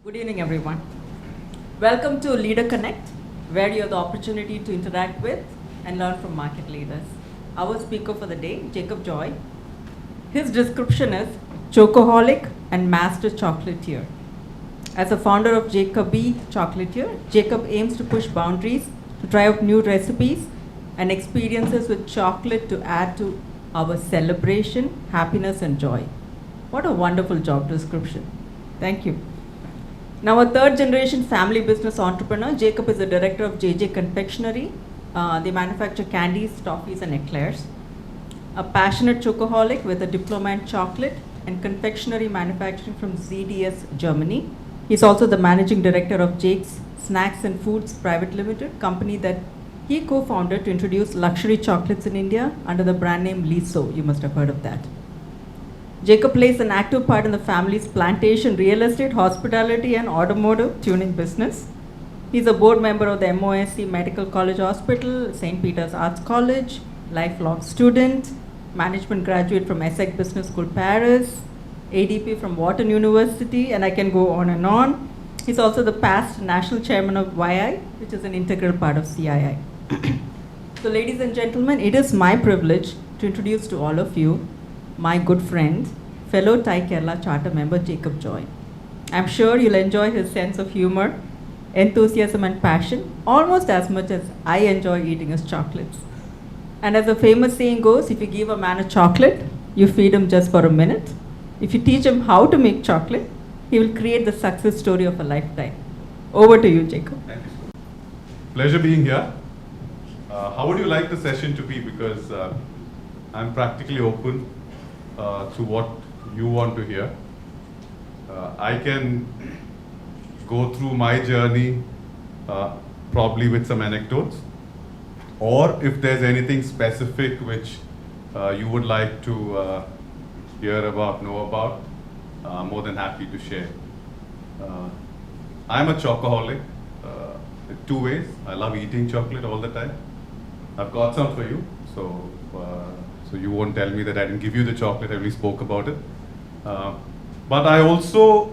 Good evening, everyone. Welcome to Leader Connect, where you have the opportunity to interact with and learn from market leaders. Our speaker for the day, Jakobi. His description is Chocoholic and Master Chocolatier. As a founder of Jakobi Chocolatier, Jacob aims to push boundaries, to try out new recipes and experiences with chocolate to add to our celebration, happiness, and joy. What a wonderful job description. Thank you. Now, a third generation family business entrepreneur, Jacob is the director of JJ Confectionery. They manufacture candies, toffees, and eclairs. A passionate chocoholic with a diploma in chocolate and confectionery manufacturing from ZDS, Germany. He's also the managing director of Jake's Snacks and Foods Private Limited, company that he co-founded to introduce luxury chocolates in India under the brand name Liso. You must have heard of that. Jacob plays an active part in the family's plantation, real estate, hospitality, and automotive tuning business. He's a board member of the MOSC Medical College Hospital, St. Peter's Arts College, lifelong student, management graduate from ESSEC Business School, Paris, ADP from Wharton University, and I can go on and on. He's also the past national chairman of YI, which is an integral part of CII. So, ladies and gentlemen, it is my privilege to introduce to all of you my good friend, fellow TiE Kerala Charter member Jakobi. I'm sure you'll enjoy his sense of humor, enthusiasm, and passion almost as much as I enjoy eating his chocolates. And as a famous saying goes, if you give a man a chocolate, you feed him just for a minute. If you teach him how to make chocolate, he will create the success story of a lifetime. Over to you, Jacob. Thank you. Pleasure being here. How would you like the session to be? Because I'm practically open to what you want to hear. I can go through my journey probably with some anecdotes, or if there's anything specific which you would like to hear about, know about, I'm more than happy to share. I'm a chocoholic in two ways. I love eating chocolate all the time. I've got some for you, so you won't tell me that I didn't give you the chocolate, I only spoke about it. But I also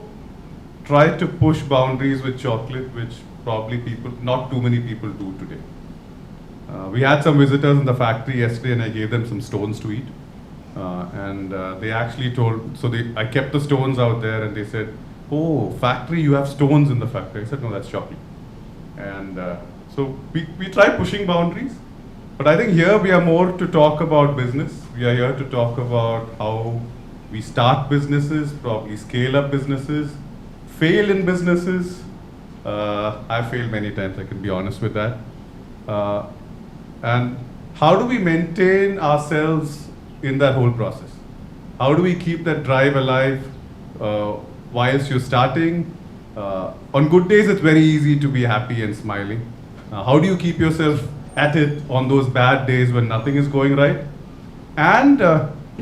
try to push boundaries with chocolate, which probably not too many people do today. We had some visitors in the factory yesterday and I gave them some stones to eat. They actually I kept the stones out there and they said, "Oh, factory, you have stones in the factory." I said, "No, that's chocolate." And so we try pushing boundaries. But I think here we are more to talk about business. We are here to talk about how we start businesses, probably scale up businesses, fail in businesses. I've failed many times, I can be honest with that. And how do we maintain ourselves in that whole process? How do we keep that drive alive whilst you're starting? On good days, it's very easy to be happy and smiling. How do you keep yourself at it on those bad days when nothing is going right? And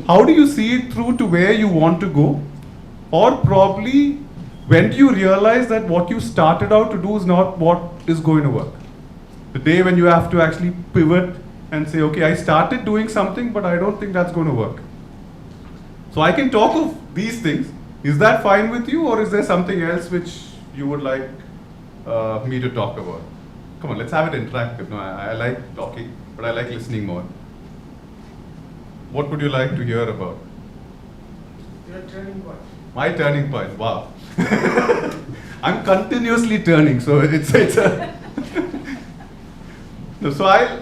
how do you see it through to where you want to go? Or probably, when do you realize that what you started out to do is not what is going to work? The day when you have to actually pivot and say, okay, I started doing something, but I don't think that's going to work. So I can talk of these things. Is that fine with you, or is there something else which you would like me to talk about? Come on, let's have it interactive. No, I like talking, but I like listening more. What would you like to hear about? Your turning point. My turning point, wow. I'm continuously turning, so it's a... No, so I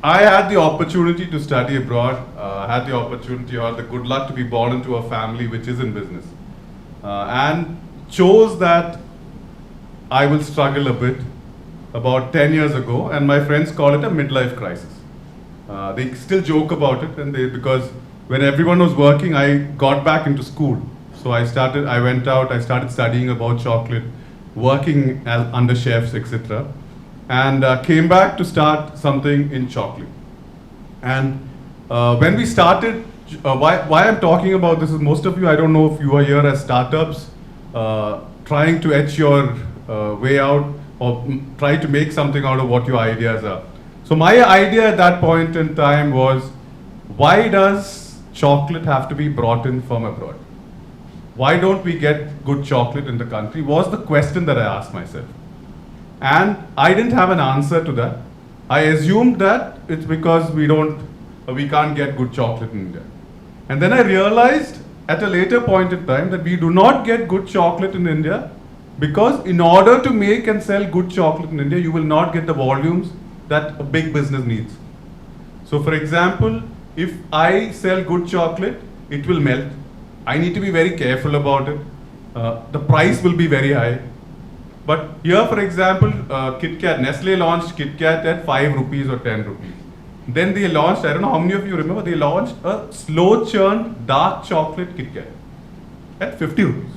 had the opportunity to study abroad. I had the opportunity or the good luck to be born into a family which is in business. And chose that I will struggle a bit about 10 years ago, and my friends call it a midlife crisis. They still joke about it, and because when everyone was working, I got back into school. So I went out, I started studying about chocolate, working under chefs, etc. And came back to start something in chocolate. And when we started, why I'm talking about this is most of you, I don't know if you are here as startups, trying to etch your way out or try to make something out of what your ideas are. So my idea at that point in time was, why does chocolate have to be brought in from abroad? why don't we get good chocolate in the country, was the question that I asked myself. And I didn't have an answer to that. I assumed that it's because we can't get good chocolate in India. And then I realized at a later point in time that we do not get good chocolate in India because in order to make and sell good chocolate in India, you will not get the volumes that a big business needs. So for example, if I sell good chocolate, it will melt. I need to be very careful about it. The price will be very high. But here, for example, Kit Kat, Nestle launched Kit Kat at 5 rupees or 10 rupees. Then they launched, I don't know how many of you remember, they launched a slow churn dark chocolate Kit Kat at 50 rupees.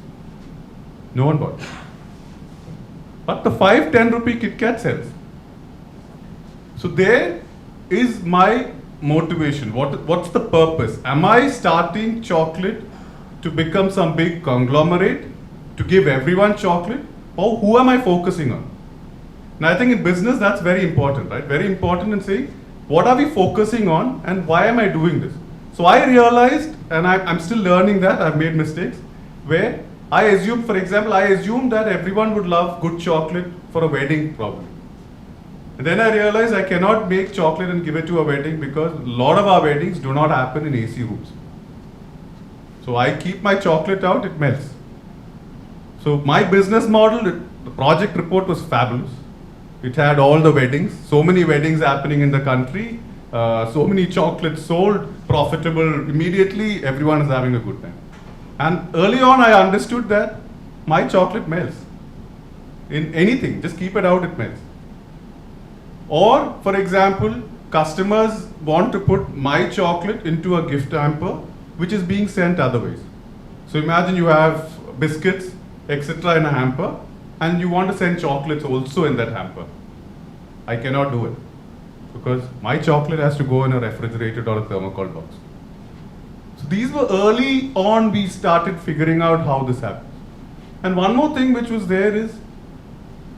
No one bought it. But the 5-10 rupee Kit Kat sells. So there is my motivation. What's the purpose? Am I starting chocolate to become some big conglomerate, to give everyone chocolate? Or who am I focusing on? Now I think in business that's very important, right? Very important in saying, what are we focusing on and why am I doing this? So I realized, and I'm still learning that, I've made mistakes, where I assumed, for example, I assumed that everyone would love good chocolate for a wedding probably. And then I realized I cannot make chocolate and give it to a wedding because a lot of our weddings do not happen in AC rooms. So I keep my chocolate out, it melts. So my business model, the project report was fabulous. It had all the weddings, so many weddings happening in the country, so many chocolates sold, profitable, immediately everyone is having a good time. And early on I understood that my chocolate melts. In anything, just keep it out, it melts. Or, for example, customers want to put my chocolate into a gift hamper, which is being sent otherwise. So imagine you have biscuits, etc. in a hamper, and you want to send chocolates also in that hamper. I cannot do it because my chocolate has to go in a refrigerated or a thermocol box. So these were early on we started figuring out how this happens. And one more thing which was there is,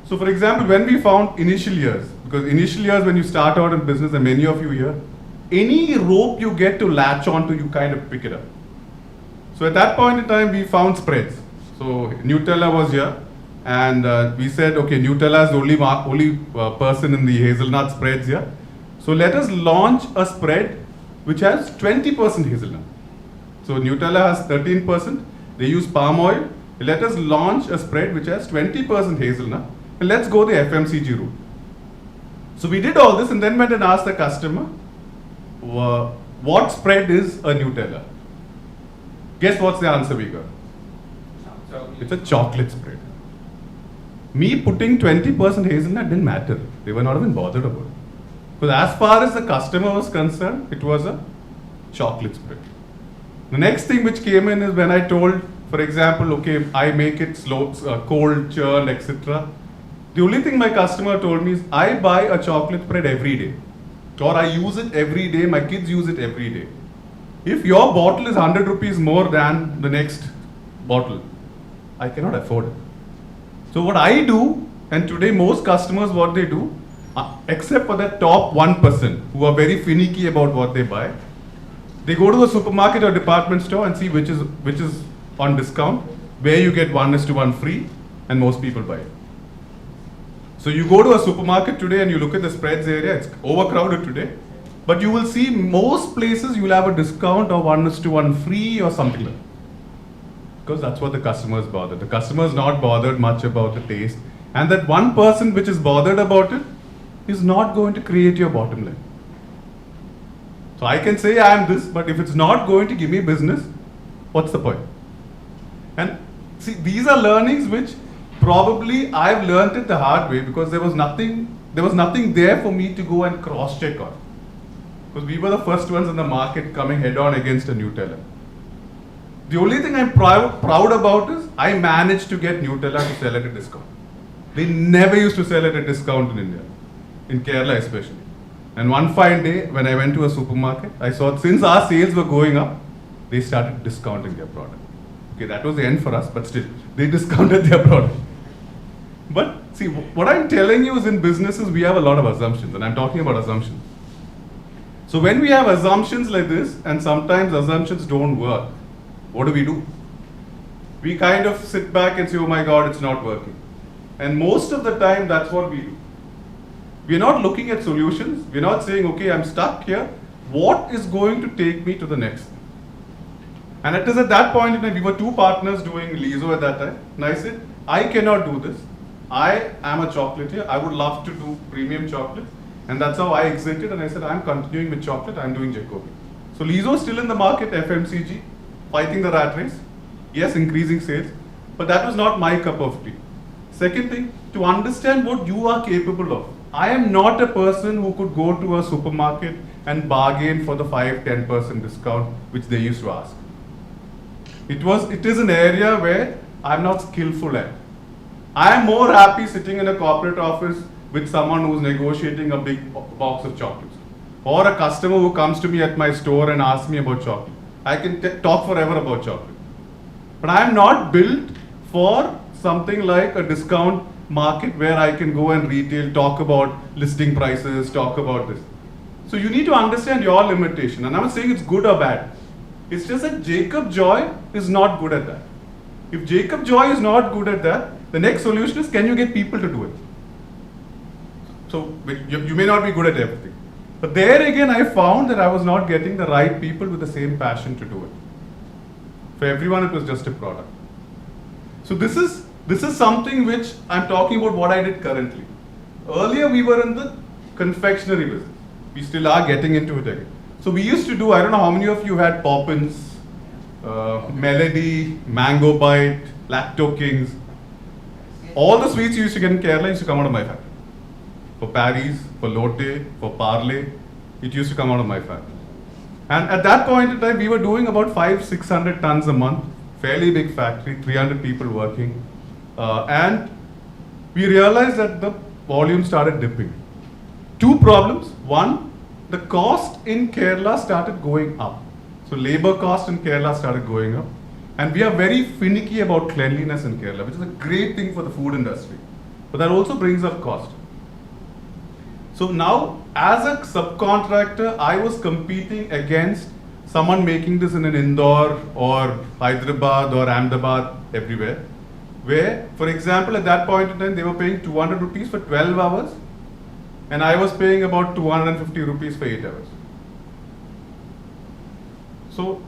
so for example, when we found initial years, because initial years when you start out in business, and many of you here, any rope you get to latch onto, you kind of pick it up. So at that point in time, we found spreads. So Nutella was here, and we said, okay, Nutella is the only person in the hazelnut spreads here. So let us launch a spread which has 20% hazelnut. So Nutella has 13%. They use palm oil. Let us launch a spread which has 20% hazelnut, and let's go the FMCG route. So we did all this, and then went and asked the customer, what spread is a Nutella? Guess what's the answer we got? It's a chocolate spread. Me putting 20% hazelnut didn't matter. They were not even bothered about it. Because as far as the customer was concerned, it was a chocolate spread. The next thing which came in is when I told, for example, okay, I make it slow, cold, churned, etc. The only thing my customer told me is, I buy a chocolate spread every day. Or I use it every day, my kids use it every day. If your bottle is 100 rupees more than the next bottle, I cannot afford it. So what I do, and today most customers what they do, except for the top 1% who are very finicky about what they buy, they go to a supermarket or department store and see which is on discount, where you get 1:1 free, and most people buy it. So you go to a supermarket today and you look at the spreads area, it's overcrowded today, but you will see most places you will have a discount of 1:1 free or something like that. Because that's what the customer is bothered. The customer is not bothered much about the taste, and that 1% which is bothered about it is not going to create your bottom line. So I can say I am this, but if it's not going to give me business, what's the point? And see, these are learnings which probably I've learned it the hard way, because there was nothing there for me to go and cross check on. Because we were the first ones in the market coming head on against a Nutella. The only thing I'm proud about is I managed to get Nutella to sell at a discount. They never used to sell at a discount in India, in Kerala especially. And one fine day, when I went to a supermarket, I saw since our sales were going up, they started discounting their product. Okay, that was the end for us, but still, they discounted their product. But see, what I'm telling you is in businesses, we have a lot of assumptions, and I'm talking about assumptions. So when we have assumptions like this, and sometimes assumptions don't work, what do? we kind of sit back and say, oh my God, it's not working. And most of the time, that's what we do. We're not looking at solutions. We're not saying, okay, I'm stuck here. What is going to take me to the next thing? And it is at that point in time, we were two partners doing Lizo at that time. And I said, I cannot do this. I am a chocolatier. I would love to do premium chocolate. And that's how I exited. And I said, I'm continuing with chocolate. I'm doing Jakobi. So Lizo is still in the market, FMCG, fighting the rat race. Yes, increasing sales. But that was not my cup of tea. Second thing, to understand what you are capable of. I am not a person who could go to a supermarket and bargain for the 5-10% discount which they used to ask. It is an area where I'm not skillful at. I am more happy sitting in a corporate office with someone who's negotiating a big box of chocolates. Or a customer who comes to me at my store and asks me about chocolate. I can talk forever about chocolate. But I am not built for something like a discount market where I can go and retail, talk about listing prices, talk about this. So you need to understand your limitation. And I'm not saying it's good or bad. It's just that Jakob Joy is not good at that. If Jakob Joy is not good at that, the next solution is, can you get people to do it? So you may not be good at everything. But there again, I found that I was not getting the right people with the same passion to do it. For everyone, it was just a product. So this is something which I'm talking about what I did currently. Earlier, we were in the confectionery business. We still are getting into it again. So we used to do, I don't know how many of you had Poppins, Melody, Mango Bite, Lacto Kings. All the sweets you used to get in Kerala used to come out of my factory. For Paris, for Lotte, for Parle, it used to come out of my factory. And at that point in time, we were doing about 500-600 tons a month, fairly big factory, 300 people working. And we realized that the volume started dipping. Two problems. One, the cost in Kerala started going up. So labor cost in Kerala started going up. And we are very finicky about cleanliness in Kerala, which is a great thing for the food industry. But that also brings up cost. So now, as a subcontractor, I was competing against someone making this in an Indore or Hyderabad or Ahmedabad, everywhere. Where, for example, at that point in time, they were paying 200 rupees for 12 hours. And I was paying about 250 rupees for 8 hours. So,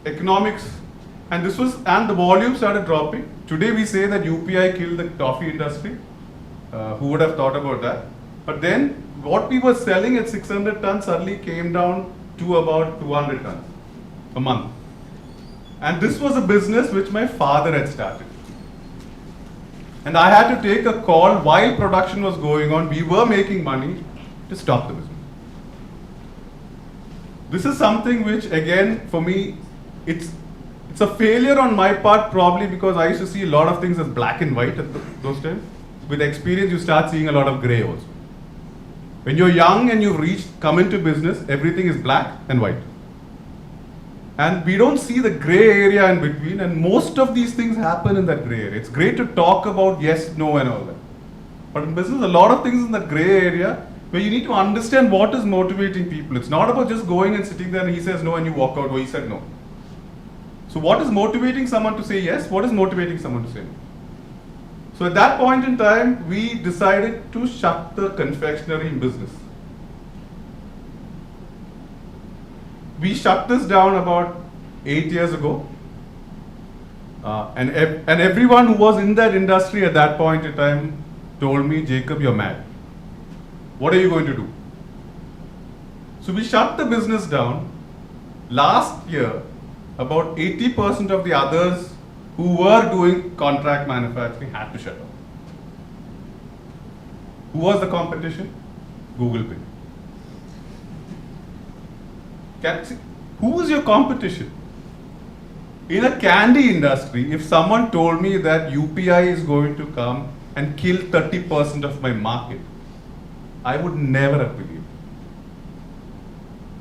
economics, and the volume started dropping. Today we say that UPI killed the toffee industry. Who would have thought about that? But then, what we were selling at 600 tons suddenly came down to about 200 tons a month. And this was a business which my father had started. And I had to take a call while production was going on. We were making money to stop the business. This is something which, again, for me, it's a failure on my part, probably because I used to see a lot of things as black and white at those times. With experience, you start seeing a lot of gray also. When you're young and you've come into business, everything is black and white. And we don't see the gray area in between, and most of these things happen in that gray area. It's great to talk about yes, no, and all that. But in business, a lot of things in that gray area where you need to understand what is motivating people. It's not about just going and sitting there and he says no and you walk out, or he said no. So what is motivating someone to say yes? What is motivating someone to say no? So at that point in time, we decided to shut the confectionery business. We shut this down about 8 years ago. And everyone who was in that industry at that point in time told me, Jakob, you're mad. What are you going to do? So we shut the business down. Last year, about 80% of the others who were doing contract manufacturing had to shut down. Who was the competition? Google Pay. Who is your competition? In a candy industry, if someone told me that UPI is going to come and kill 30% of my market, I would never have believed.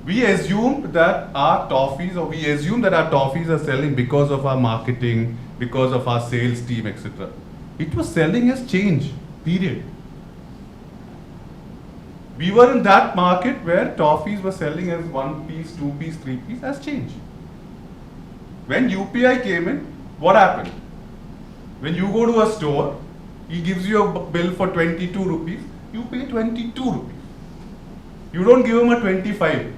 We assumed that our toffees are selling because of our marketing, because of our sales team, etc. It was selling as change, period. We were in that market where toffees were selling as 1 piece, 2 piece, 3 piece as change. When UPI came in, what happened? When you go to a store, he gives you a bill for 22 rupees, you pay 22 rupees. You don't give him a 25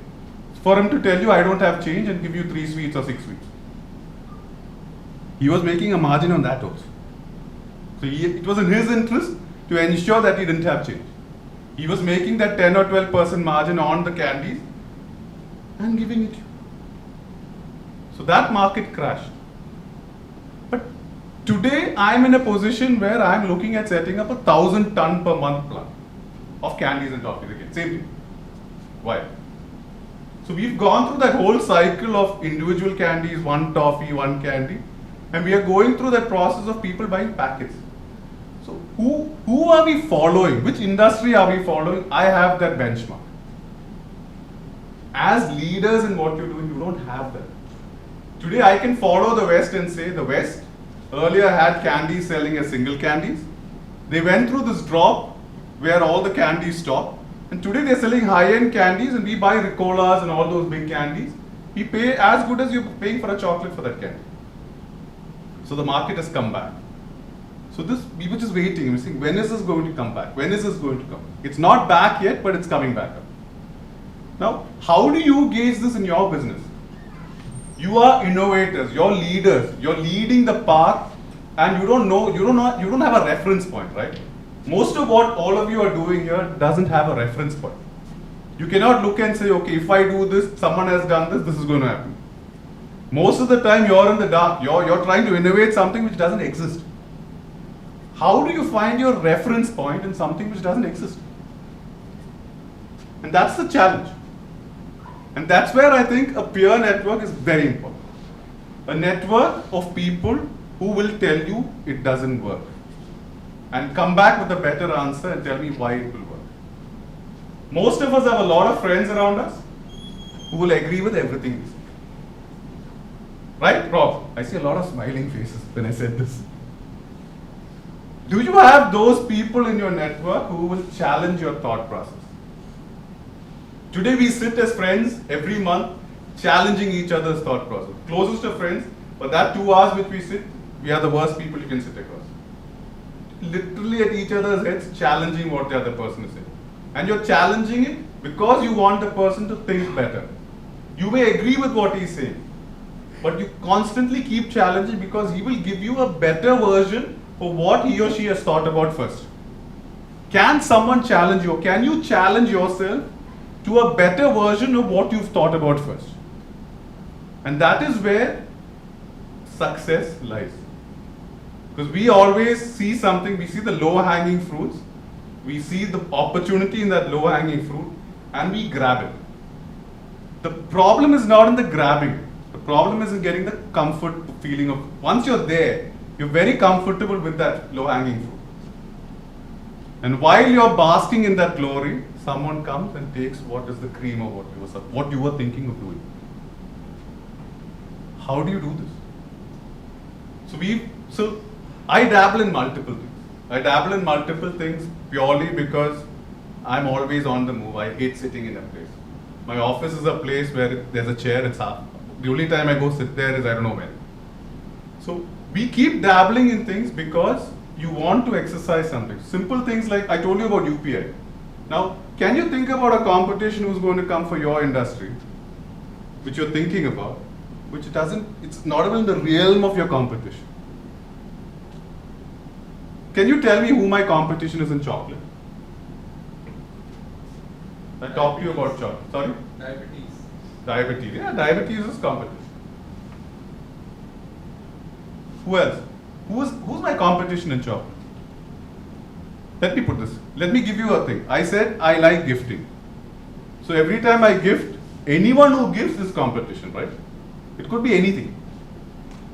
for him to tell you I don't have change and give you 3 sweets or 6 sweets. He was making a margin on that also. So it was in his interest to ensure that he didn't have change. He was making that 10 or 12% margin on the candies and giving it to you. So that market crashed. But today I'm in a position where I'm looking at setting up 1,000 ton per month plant of candies and toffees again. Same thing. Why? So we've gone through that whole cycle of individual candies, one toffee, one candy, and we are going through that process of people buying packets. So who are we following? Which industry are we following? I have that benchmark. As leaders in what you're doing, you don't have that. Today I can follow the West and say the West earlier had candies selling as single candies. They went through this drop where all the candies stopped. And today they're selling high-end candies and we buy Ricolas and all those big candies. We pay as good as you're paying for a chocolate for that candy. So the market has come back. So this, we were just waiting. We're saying, when is this going to come back? When is this going to come? It's not back yet, but it's coming back up. Now, how do you gauge this in your business? You are innovators, you're leaders, you're leading the path, and you don't have a reference point, right? Most of what all of you are doing here doesn't have a reference point. You cannot look and say, okay, if I do this, someone has done this, this is going to happen. Most of the time you're in the dark, you're trying to innovate something which doesn't exist. How do you find your reference point in something which doesn't exist? And that's the challenge. And that's where I think a peer network is very important. A network of people who will tell you it doesn't work. And come back with a better answer and tell me why it will work. Most of us have a lot of friends around us who will agree with everything we say. Right, Rob? I see a lot of smiling faces when I said this. Do you have those people in your network who will challenge your thought process? Today we sit as friends every month challenging each other's thought process. Closest of friends, but that 2 hours which we sit, we are the worst people you can sit across. Literally at each other's heads challenging what the other person is saying. And you're challenging it because you want the person to think better. You may agree with what he's saying, but you constantly keep challenging because he will give you a better version of what he or she has thought about first. Can someone challenge you? Can you challenge yourself to a better version of what you've thought about first? And that is where success lies. Because we always see something, we see the low-hanging fruits, we see the opportunity in that low-hanging fruit, and we grab it. The problem is not in the grabbing. The problem is in getting the comfort feeling of, once you're there, you're very comfortable with that low-hanging fruit. And while you're basking in that glory, someone comes and takes what is the cream of what you were thinking of doing. How do you do this? So I dabble in multiple things. I dabble in multiple things purely because I'm always on the move. I hate sitting in a place. My office is a place where there's a chair, it's half. The only time I go sit there is I don't know when. So we keep dabbling in things because you want to exercise something. Simple things like I told you about UPI. Now, can you think about a competition who's going to come for your industry, which you're thinking about, it's not even in the realm of your competition? Can you tell me who my competition is in chocolate? I talked to you about chocolate. Sorry? Diabetes. Diabetes. Yeah, diabetes is competition. Who else? Who's my competition in chocolate? Let me put this. Let me give you a thing. I said I like gifting. So every time I gift, anyone who gives is competition, right? It could be anything.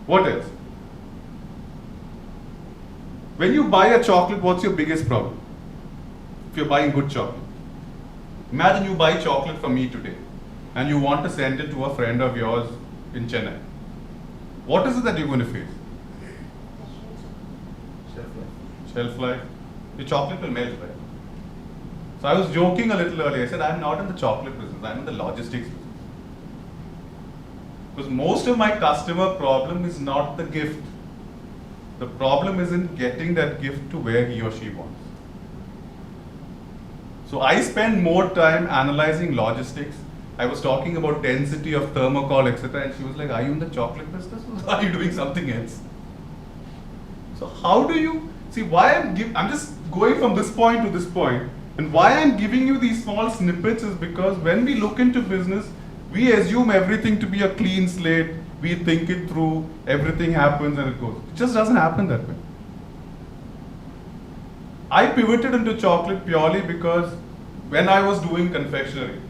What else? When you buy a chocolate, what's your biggest problem? If you're buying good chocolate. Imagine you buy chocolate from me today and you want to send it to a friend of yours in Chennai. What is it that you're going to face? Shelf life. The chocolate will melt, right? So I was joking a little earlier. I said, I'm not in the chocolate business, I'm in the logistics business. Because most of my customer problem is not the gift. The problem is in getting that gift to where he or she wants. So I spend more time analyzing logistics. I was talking about density of thermocol, etc. And she was like, are you in the chocolate business or are you doing something else? So how do you, see why I'm just going from this point to this point. And why I'm giving you these small snippets is because when we look into business, we assume everything to be a clean slate. We think it through, everything happens and it goes. It just doesn't happen that way. I pivoted into chocolate purely because when I was doing confectionery,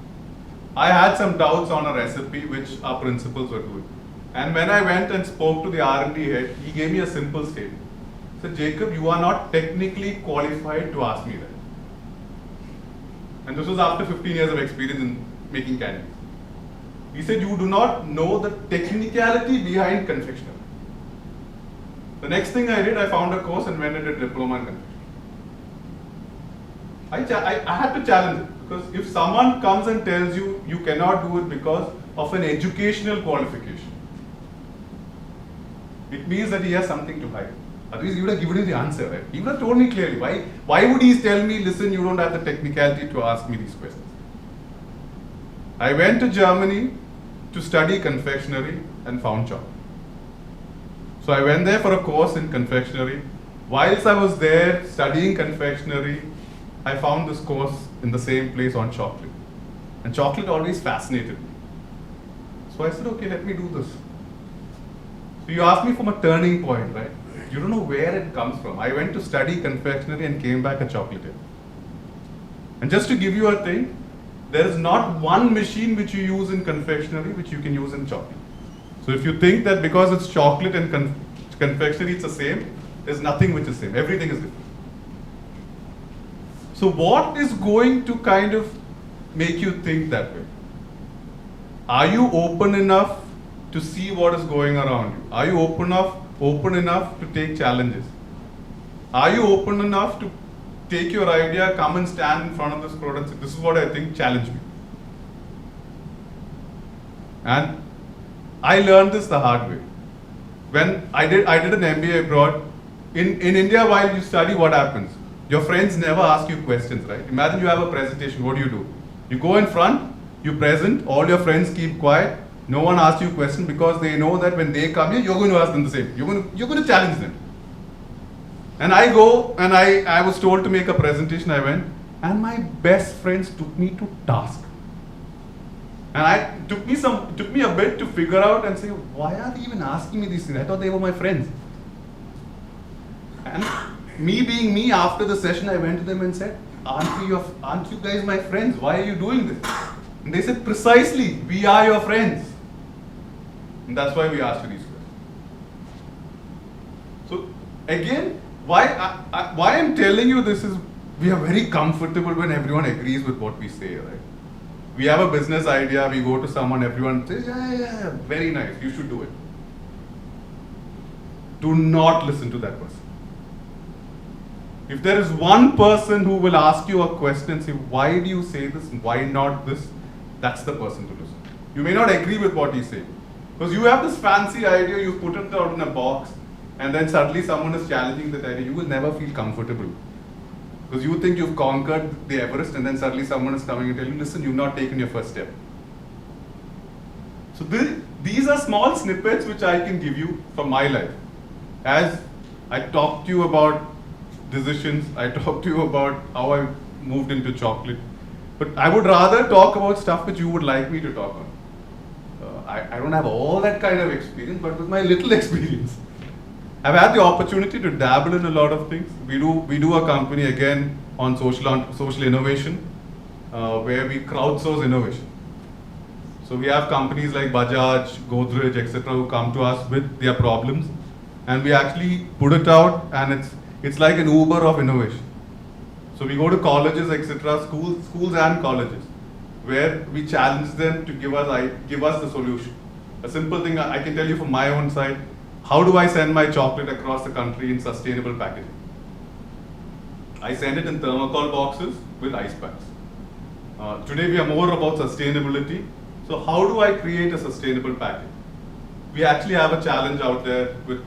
I had some doubts on a recipe which our principals were doing. And when I went and spoke to the R&D head, he gave me a simple statement. He said, Jacob, you are not technically qualified to ask me that. And this was after 15 years of experience in making candies. He said, you do not know the technicality behind confectionery. The next thing I did, I found a course and went and did a diploma in confectionery. I had to challenge it, because if someone comes and tells you you cannot do it because of an educational qualification, it means that he has something to hide. Otherwise, he would have given you the answer, right? He would have told me clearly. Why would he tell me, listen, you don't have the technicality to ask me these questions? I went to Germany to study confectionery and found chocolate. So I went there for a course in confectionery. Whilst I was there studying confectionery, I found this course in the same place on chocolate. And chocolate always fascinated me. So I said, okay, let me do this. So you asked me from a turning point, right? You don't know where it comes from. I went to study confectionery and came back a chocolatier. And just to give you a thing, there is not one machine which you use in confectionery which you can use in chocolate. So if you think that because it's chocolate and confectionery it's the same, there's nothing which is same. Everything is different. So what is going to kind of make you think that way? Are you open enough to see what is going around you? Are you open enough to take challenges? Are you open enough to take your idea, come and stand in front of this crowd and say, this is what I think, challenge me? And I learned this the hard way. When I did an MBA abroad, in India, while you study, what happens? Your friends never ask you questions, right? Imagine you have a presentation, what do? You go in front, you present, all your friends keep quiet, no one asks you a question because they know that when they come here, you're going to ask them the same. You're going to challenge them. And I go, and I was told to make a presentation, I went, and my best friends took me to task. And took me a bit to figure out and say, why are they even asking me these things? I thought they were my friends. And me being me, after the session, I went to them and said, aren't you guys my friends? Why are you doing this? And they said, precisely, we are your friends. And that's why we asked you these questions. So again, why I'm telling you this is, we are very comfortable when everyone agrees with what we say, right? We have a business idea, we go to someone, everyone says, yeah, very nice, you should do it. Do not listen to that person. If there is one person who will ask you a question and say, why do you say this, why not this, that's the person to listen. You may not agree with what he's saying. Because you have this fancy idea, you put it out in a box, and then suddenly someone is challenging that idea, you will never feel comfortable. Because you think you've conquered the Everest, and then suddenly someone is coming and telling you, listen, you've not taken your first step. So these are small snippets which I can give you from my life. As I talked to you about decisions, I talked to you about how I moved into chocolate. But I would rather talk about stuff which you would like me to talk on. I don't have all that kind of experience, but with my little experience, I've had the opportunity to dabble in a lot of things. We do a company again on social innovation, where we crowdsource innovation. So we have companies like Bajaj, Godrej, etc., who come to us with their problems, and we actually put it out, and it's like an Uber of innovation. So we go to colleges, etc., schools and colleges, where we challenge them to give us the solution. A simple thing I can tell you from my own side: how do I send my chocolate across the country in sustainable packaging? I send it in thermocol boxes with ice packs. Today we are more about sustainability. So how do I create a sustainable package? We actually have a challenge out there with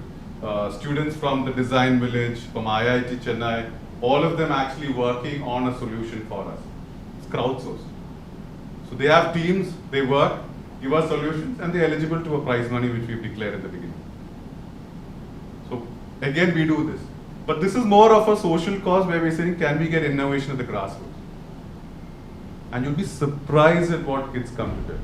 students from the design village, from IIT Chennai, all of them actually working on a solution for us. It's crowdsourced. So they have teams, they work, give us solutions, and they're eligible to a prize money which we've declared at the beginning. So again, we do this. But this is more of a social cause where we're saying, can we get innovation at the grassroots? And you'll be surprised at what kids come to do.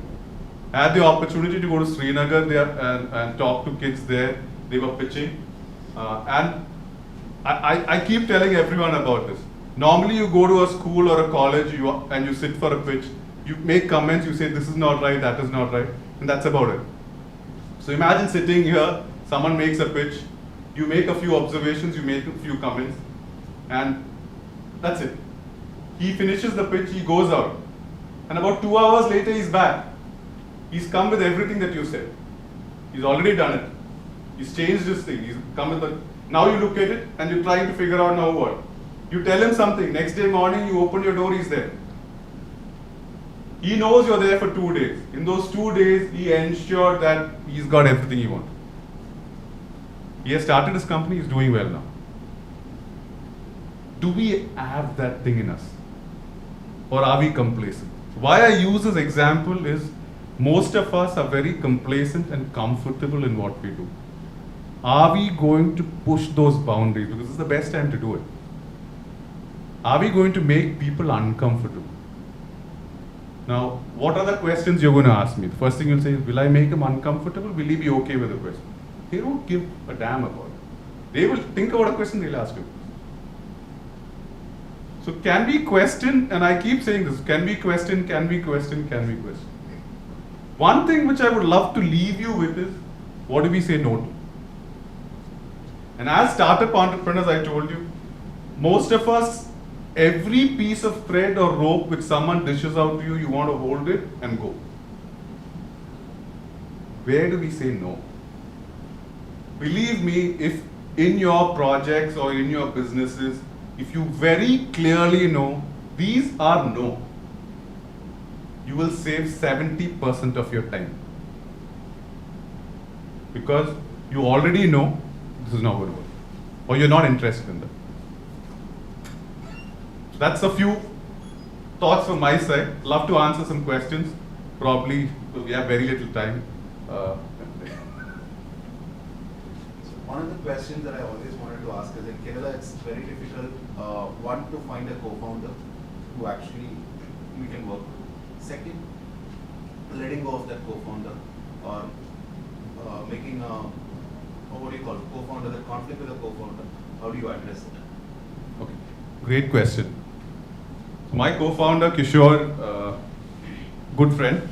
I had the opportunity to go to Srinagar there and talk to kids there. They were pitching. And I keep telling everyone about this. Normally you go to a school or a college and you sit for a pitch. You make comments, you say this is not right, that is not right, and that's about it. So imagine sitting here, someone makes a pitch, you make a few observations, you make a few comments, and that's it. He finishes the pitch, he goes out. And about 2 hours later, he's back. He's come with everything that you said. He's already done it. He's changed his thing. He's come with the. Now you look at it and you're trying to figure out now what. You tell him something. Next day morning, you open your door, he's there. He knows you're there for 2 days. In those 2 days, he ensured that he's got everything he wants. He has started his company, he's doing well now. Do we have that thing in us? Or are we complacent? Why I use this example is most of us are very complacent and comfortable in what we do. Are we going to push those boundaries? Because this is the best time to do it. Are we going to make people uncomfortable? Now, what are the questions you're going to ask me? The first thing you'll say is, will I make him uncomfortable? Will he be okay with the question? They don't give a damn about it. They will think about a question, they'll ask you. So can we question, and I keep saying this, can we question, can we question, can we question? One thing which I would love to leave you with is, what do we say no to? And as startup entrepreneurs, I told you, most of us, every piece of thread or rope which someone dishes out to you, you want to hold it and go. Where do we say no? Believe me, if in your projects or in your businesses, if you very clearly know these are no, you will save 70% of your time. Because you already know this is not going to work, or you're not interested in that. That's a few thoughts from my side. Love to answer some questions. Probably we have very little time. One of the questions that I always wanted to ask is, in Kerala, it's very difficult, one, to find a co-founder who actually we can work with. Second, letting go of that co-founder, or making a, what do you call it, co-founder, the conflict with a co-founder. How do you address it? Okay, great question. So my co-founder, Kishore, good friend,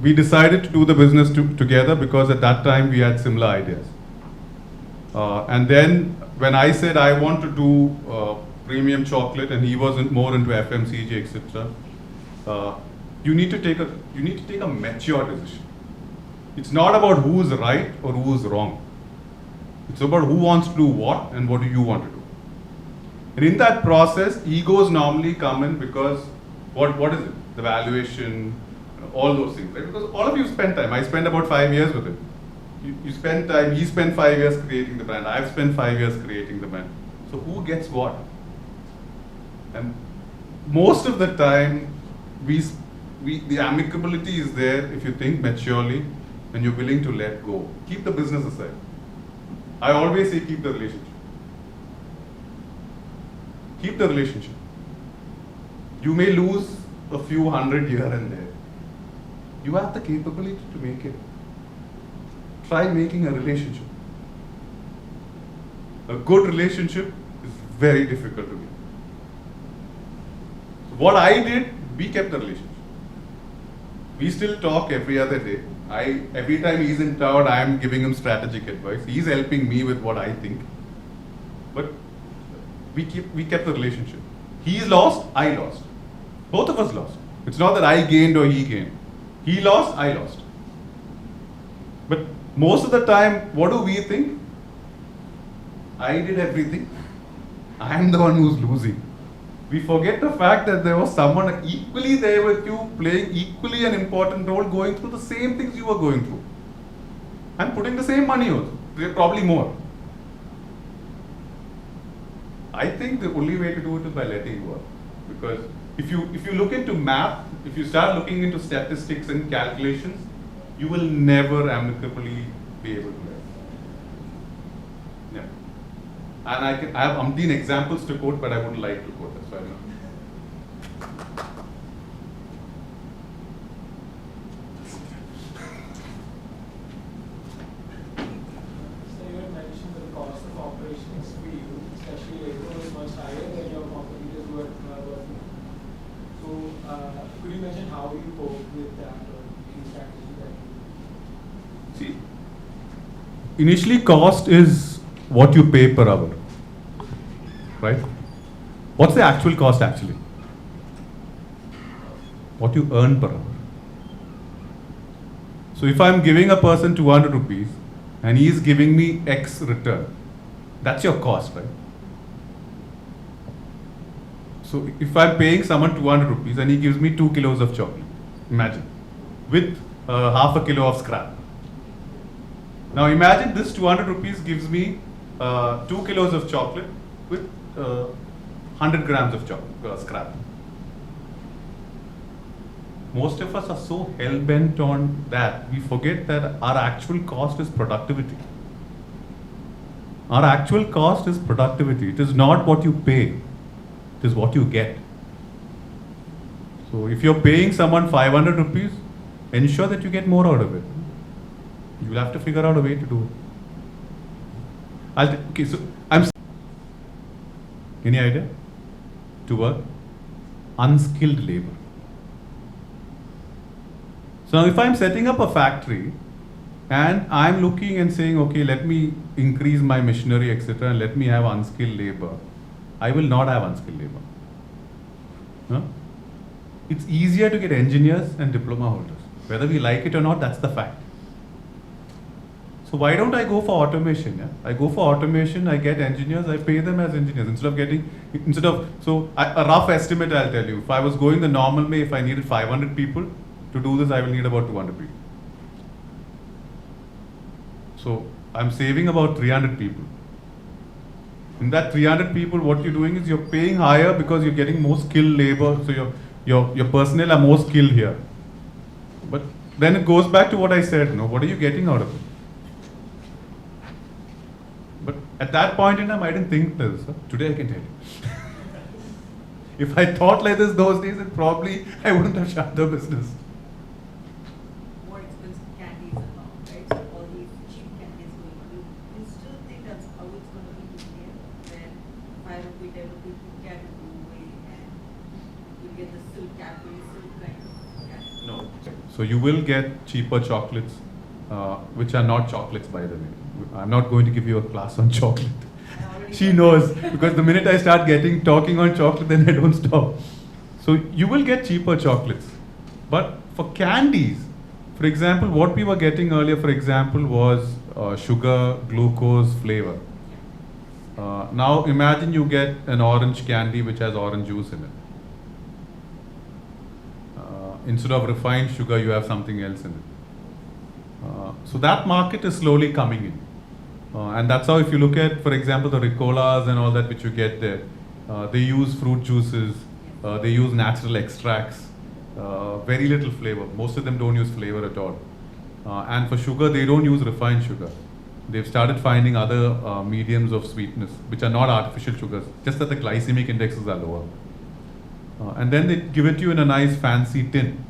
we decided to do the business together because at that time we had similar ideas. And then when I said I want to do premium chocolate and he was more into FMCG, etc., you need to take a mature decision. It's not about who's right or who's wrong. It's about who wants to do what and what do you want to do. And in that process, egos normally come in because what is it? The valuation, all those things, right? Because all of you spend time. I spent about 5 years with him. You spend time, he spent 5 years creating the brand. I've spent 5 years creating the brand. So who gets what? And most of the time, the amicability is there if you think maturely and you're willing to let go. Keep the business aside. I always say keep the relationship. Keep the relationship. You may lose a few hundred here and there. You have the capability to make it. Try making a relationship. A good relationship is very difficult to make. So what I did, we kept the relationship. We still talk every other day. Every time he's in town, I am giving him strategic advice. He's helping me with what I think. But we kept the relationship. He's lost, I lost. Both of us lost. It's not that I gained or he gained. He lost, I lost. But most of the time, what do we think? I did everything. I am the one who's losing. We forget the fact that there was someone equally there with you, playing equally an important role, going through the same things you were going through. And putting the same money also. They're probably more. I think the only way to do it is by letting go. Because if you look into math, if you start looking into statistics and calculations, you will never amicably be able to learn. Yeah. And I have umpteen examples to quote, but I wouldn't like to quote this. So I'm not. So you had mentioned that the cost of operations for you, especially labor, is much higher than your competitors who are working. So could you mention how you cope with that or any strategy that you See, initially cost is what you pay per hour, right? What's the actual cost actually? What you earn per hour. So if I'm giving a person 200 rupees and he is giving me X return, that's your cost, right? So if I'm paying someone 200 rupees and he gives me 2 kilos of chocolate, imagine, with half a kilo of scrap. Now imagine this 200 rupees gives me 2 kilos of chocolate with 100 grams of scrap. Most of us are so hell-bent on that, we forget that our actual cost is productivity. Our actual cost is productivity. It is not what you pay, it is what you get. So if you're paying someone 500 rupees, ensure that you get more out of it. You'll have to figure out a way to do it. Okay, so any idea? To work? Unskilled labor. So now if I'm setting up a factory and I'm looking and saying, okay, let me increase my machinery, etc., and let me have unskilled labor, I will not have unskilled labor. Huh? It's easier to get engineers and diploma holders. Whether we like it or not, that's the fact. So why don't I go for automation? Yeah? I go for automation, I get engineers, I pay them as engineers. A rough estimate I'll tell you. If I was going the normal way, if I needed 500 people to do this, I will need about 200 people. So I'm saving about 300 people. In that 300 people, what you're doing is you're paying higher because you're getting more skilled labor. So your personnel are more skilled here. But then it goes back to what I said, what are you getting out of it? But at that point in time, I didn't think this. Today I can tell you. If I thought like this those days, then probably I wouldn't have shut the business. More expensive candies and all, right? So all these cheap candies going on. You still think that's how it's going to be this year? When 5 rupee, 10 rupee can go away and you get the silk Cadbury silk kind of candy. No. So you will get cheaper chocolates, which are not chocolates, by the way. I'm not going to give you a class on chocolate. She knows, because the minute I start talking on chocolate, then I don't stop. So you will get cheaper chocolates. But for candies, for example, what we were getting earlier, for example, was sugar, glucose, flavor. Now imagine you get an orange candy which has orange juice in it. Instead of refined sugar, you have something else in it. So that market is slowly coming in. And that's how, if you look at, for example, the Ricolas and all that which you get there, they use fruit juices, they use natural extracts, very little flavor. Most of them don't use flavor at all. And for sugar, they don't use refined sugar. They've started finding other mediums of sweetness, which are not artificial sugars, just that the glycemic indexes are lower. And then they give it to you in a nice fancy tin,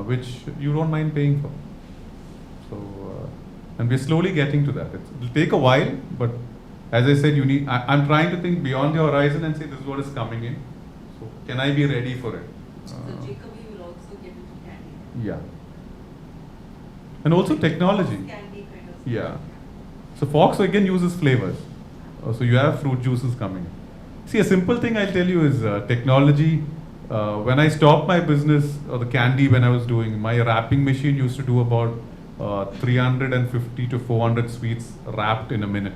which you don't mind paying for. So, and we're slowly getting to that. It'll take a while, but as I said, I'm trying to think beyond the horizon and say this is what is coming in. So can I be ready for it? So Jakobi will also get into candy. Yeah. And also technology. Candy kind of. Yeah. So Fox again uses flavors. So you have fruit juices coming in. See, a simple thing I'll tell you is technology. When I stopped my business, or the candy when I was doing, my wrapping machine used to do about 350 to 400 sweets wrapped in a minute.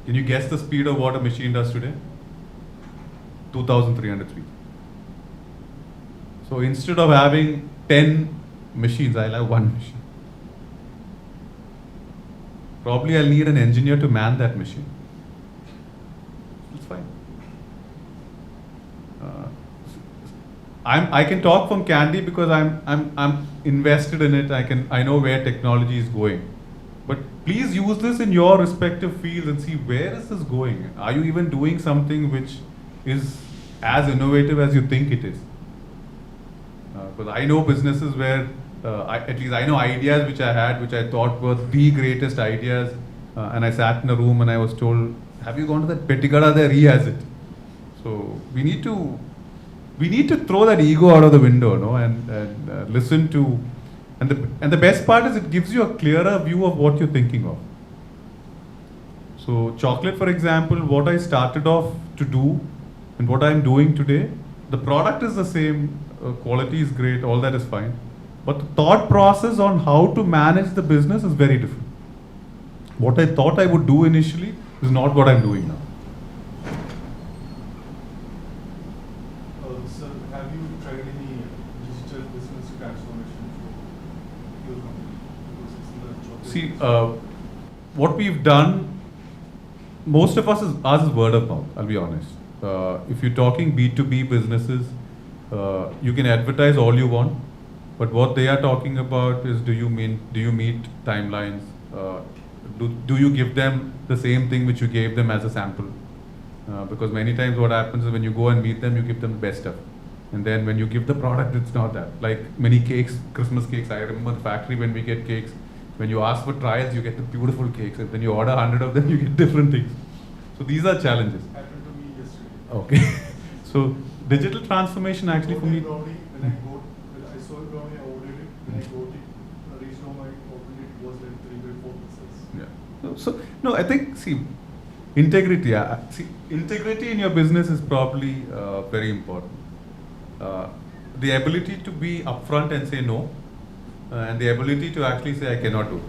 Can you guess the speed of what a machine does today? 2,300 sweets. So instead of having 10 machines, I'll have one machine. Probably I'll need an engineer to man that machine. It's fine. I can talk from candy because I'm invested in it. I know where technology is going. But please use this in your respective fields and see where is this going. Are you even doing something which is as innovative as you think it is? Because I know businesses where at least I know ideas which I had, which I thought were the greatest ideas, and I sat in a room and I was told, "Have you gone to that Pettigada there? He has it." So we need to throw that ego out of the window, no, and listen to. And the best part is it gives you a clearer view of what you're thinking of. So chocolate, for example, what I started off to do and what I'm doing today, the product is the same, quality is great, all that is fine. But the thought process on how to manage the business is very different. What I thought I would do initially is not what I'm doing now. Sir, have you tried any digital business transformation for your company? Because it's in the chocolate See, business. what we've done, most of ours is word of mouth, I'll be honest. If you're talking B2B businesses, you can advertise all you want, but what they are talking about is do you meet timelines? Do you give them the same thing which you gave them as a sample? Because many times what happens is when you go and meet them, you give them the best stuff. And then when you give the product, it's not that. Like many cakes, Christmas cakes, I remember the factory when we get cakes, when you ask for trials, you get the beautiful cakes. And then you order 100 of them, you get different things. So these are challenges. Happened to me yesterday. Okay. So digital transformation actually for me. Brownie, when I saw a brownie, I ordered it. When I got it, reached home, I opened it, it was like 3 by 4 pixels. Yeah. So no, I think integrity. Integrity in your business is probably very important. The ability to be upfront and say no, and the ability to actually say I cannot do.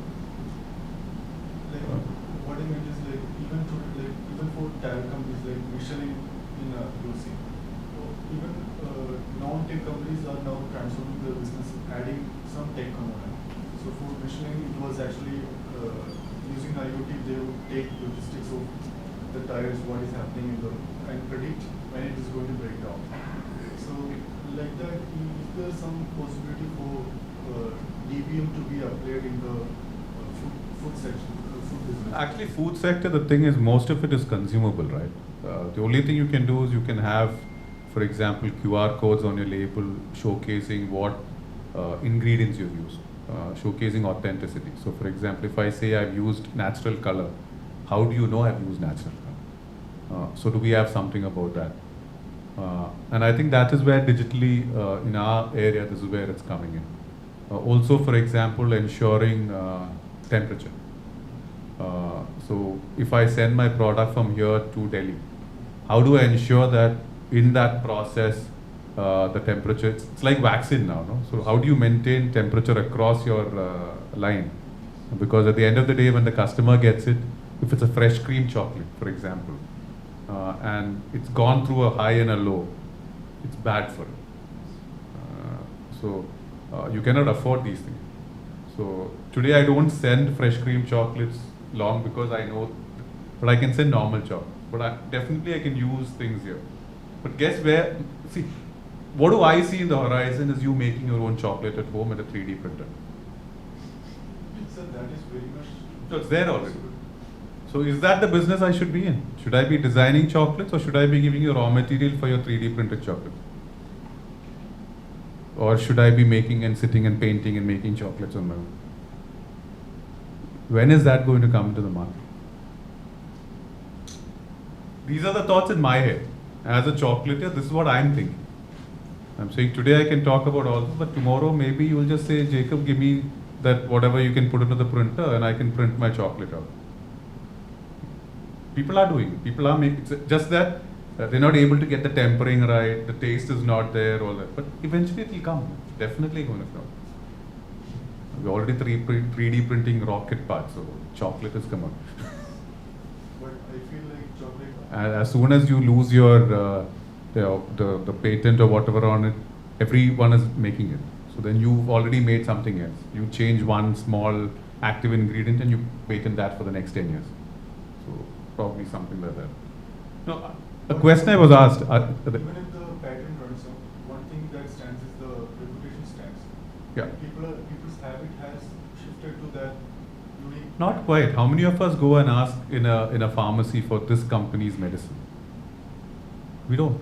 Like, what I meant is like even for tire companies like Michelin in USA, even non-tech companies are now transforming their business, adding some tech component. So for Michelin, it was actually using IoT. They would take logistics of the tires, what is happening in the, and predict when it is going to break down. So like that, is there some possibility for DBM to be applied in the food section, food business? Actually, food sector, the thing is most of it is consumable, right? The only thing you can do is you can have, for example, QR codes on your label showcasing what ingredients you've used, showcasing authenticity. So for example, if I say I've used natural color, how do you know I've used natural color? So do we have something about that? And I think that is where digitally, in our area, this is where it's coming in. Also, for example, ensuring temperature. So if I send my product from here to Delhi, how do I ensure that in that process, the temperature, it's like vaccine now, no? So how do you maintain temperature across your line? Because at the end of the day, when the customer gets it, if it's a fresh cream chocolate, for example, and it's gone through a high and a low, it's bad for it. So you cannot afford these things. So today I don't send fresh cream chocolates long because I know, but I can send normal chocolate. But definitely I can use things here. But guess where, see, what do I see in the horizon is you making your own chocolate at home with a 3D printer. So that is very much. So it's there already. So is that the business I should be in? Should I be designing chocolates or should I be giving you raw material for your 3D printed chocolate? Or should I be making and sitting and painting and making chocolates on my own? When is that going to come to the market? These are the thoughts in my head. As a chocolatier, this is what I'm thinking. I'm saying today I can talk about all this, but tomorrow maybe you'll just say, Jacob, give me that whatever you can put into the printer and I can print my chocolate out. People are doing it. People are making, it's just that they're not able to get the tempering right, the taste is not there, all that. But eventually it will come. It's definitely going to come. We're already 3D printing rocket parts, so chocolate has come out. But I feel like chocolate. As soon as you lose your the patent or whatever on it, everyone is making it. So then you've already made something else. You change one small active ingredient and you patent that for the next 10 years. So probably something like that. No, a question I was asked. Even if the patent runs out, one thing that stands is the reputation stands. Yeah. People's habit has shifted to that unique. Not quite. How many of us go and ask in a pharmacy for this company's medicine? We don't.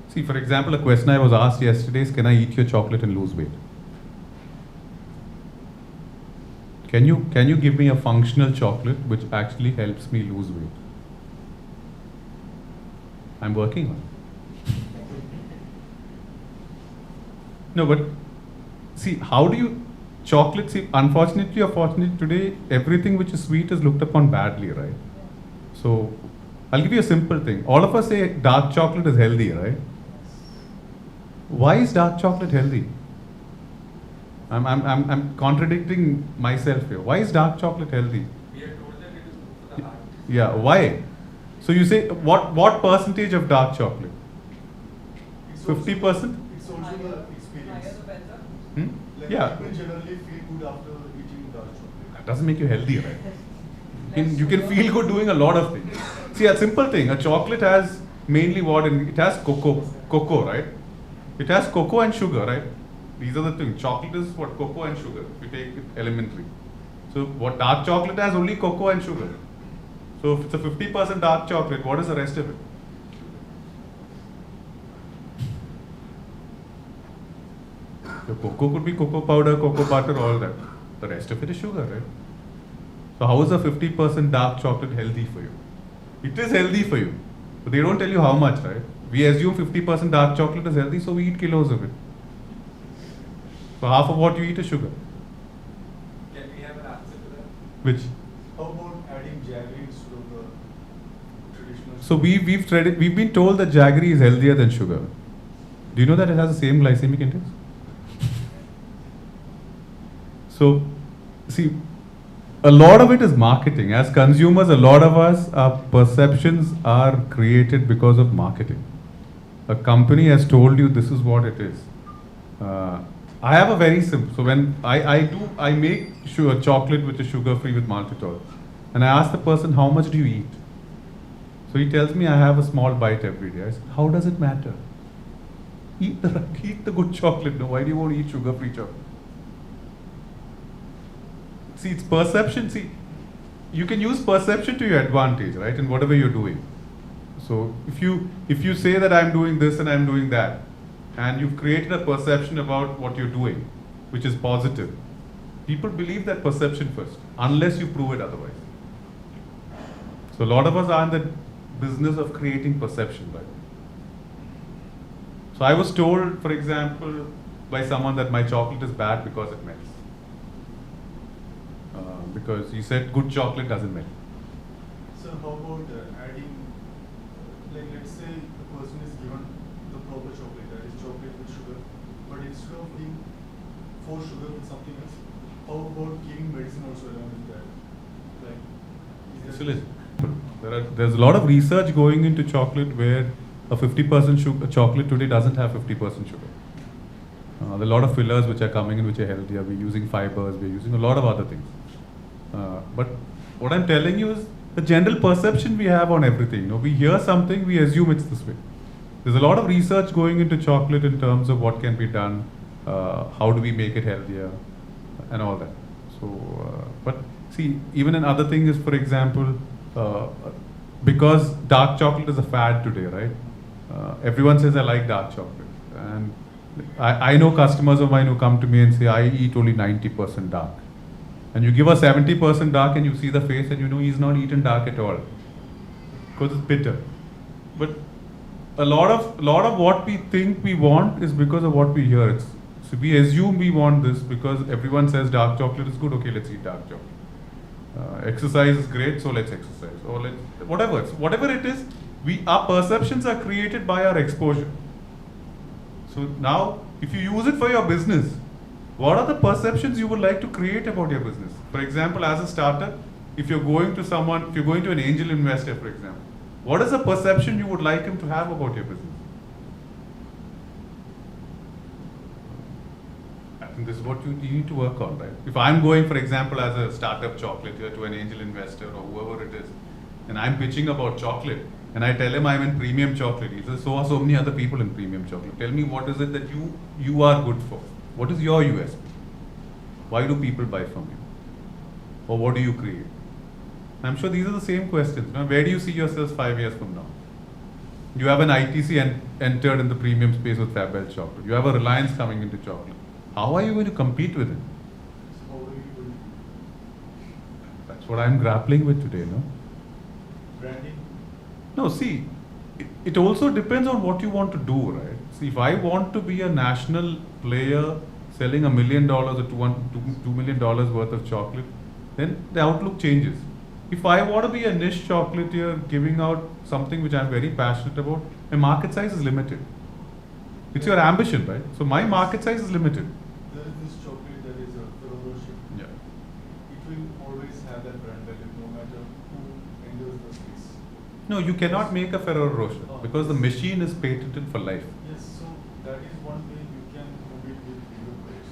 See, for example, a question I was asked yesterday is, can I eat your chocolate and lose weight? Can you give me a functional chocolate which actually helps me lose weight? I'm working on it. No, but see, how do you, chocolate, see, unfortunately or fortunately today, everything which is sweet is looked upon badly, right? So, I'll give you a simple thing. All of us say dark chocolate is healthy, right? Why is dark chocolate healthy? I'm contradicting myself here. Why is dark chocolate healthy? We are told that it is good for the heart. Yeah, why? So you say, what percentage of dark chocolate? It's also- 50%? It's also the experience. Hmm? Like Yeah. people generally feel good after eating dark chocolate. That doesn't make you healthy, right? You can feel good doing a lot of things. See, a simple thing, a chocolate has mainly what? It has cocoa, right? It has cocoa and sugar, right? These are the things. Chocolate is what? Cocoa and sugar. If you take it elementary. So what dark chocolate has? Only cocoa and sugar. So if it's a 50% dark chocolate, what is the rest of it? The cocoa could be cocoa powder, cocoa butter, all that. The rest of it is sugar, right? So how is a 50% dark chocolate healthy for you? It is healthy for you. But they don't tell you how much, right? We assume 50% dark chocolate is healthy, so we eat kilos of it. So half of what you eat is sugar. Can we have an answer to that? Which? How about adding jaggery instead of the traditional? So we've been told that jaggery is healthier than sugar. Do you know that it has the same glycemic index? So, see, a lot of it is marketing. As consumers, a lot of us, our perceptions are created because of marketing. A company has told you this is what it is. I have a very simple, so when I make sure chocolate which is sugar free with maltitol, and I ask the person, how much do you eat? So he tells me I have a small bite every day. I say, how does it matter? Eat the good chocolate. No, why do you want to eat sugar free chocolate? See, it's perception. See, you can use perception to your advantage, right? In whatever you're doing. So if you say that I'm doing this and I'm doing that, and you've created a perception about what you're doing, which is positive, people believe that perception first, unless you prove it otherwise. So a lot of us are in the business of creating perception, right? So I was told, for example, by someone that my chocolate is bad because it melts. Because he said good chocolate doesn't melt. So how about adding, like let's say the person is given the proper chocolate, that is chocolate with sugar, but instead of being forced sugar with something else, how about giving medicine also along with that? Like, is So there listen, there's a lot of research going into chocolate where a 50% sugar chocolate today doesn't have 50% sugar. There are a lot of fillers which are coming in which are healthier. We're using fibers, we're using a lot of other things. But what I'm telling you is the general perception we have on everything. You know, we hear something, we assume it's this way. There's a lot of research going into chocolate in terms of what can be done, how do we make it healthier, and all that. So, but see, even another thing is, for example, because dark chocolate is a fad today, right? Everyone says I like dark chocolate, and I know customers of mine who come to me and say I eat only 90% dark. And you give a 70% dark and you see the face and you know he's not eaten dark at all. Because it's bitter. But a lot of what we think we want is because of what we hear. So we assume we want this because everyone says dark chocolate is good, okay, let's eat dark chocolate. Exercise is great, so let's exercise. Or whatever it is, our perceptions are created by our exposure. So now, if you use it for your business, what are the perceptions you would like to create about your business? For example, as a startup, if you're going to an angel investor, for example, what is the perception you would like him to have about your business? think this is what you need to work on, right? If I'm going, for example, as a startup chocolatier to an angel investor or whoever it is, and I'm pitching about chocolate, and I tell him I'm in premium chocolate, he says, so are so many other people in premium chocolate. Tell me, what is it that you are good for? What is your USP? Why do people buy from you? Or what do you create? I'm sure these are the same questions. Now, where do you see yourselves 5 years from now? You have an ITC entered in the premium space with Fabel chocolate. You have a Reliance coming into chocolate. How are you going to compete with it? So how are you going to That's what I'm grappling with today, no? branding? No, see, it also depends on what you want to do, right? See, if I want to be a national player selling $1 million or $2 million worth of chocolate, then the outlook changes. If I want to be a niche chocolatier giving out something which I'm very passionate about, my market size is limited. It's your ambition, right? So my market size is limited. There is this chocolate that is a Ferrero Rocher. Yeah. It will always have that brand value no matter who enters the space. No, you cannot make a Ferrero Rocher because the machine is patented for life. Yes, so that is one way you can compete with bigger players.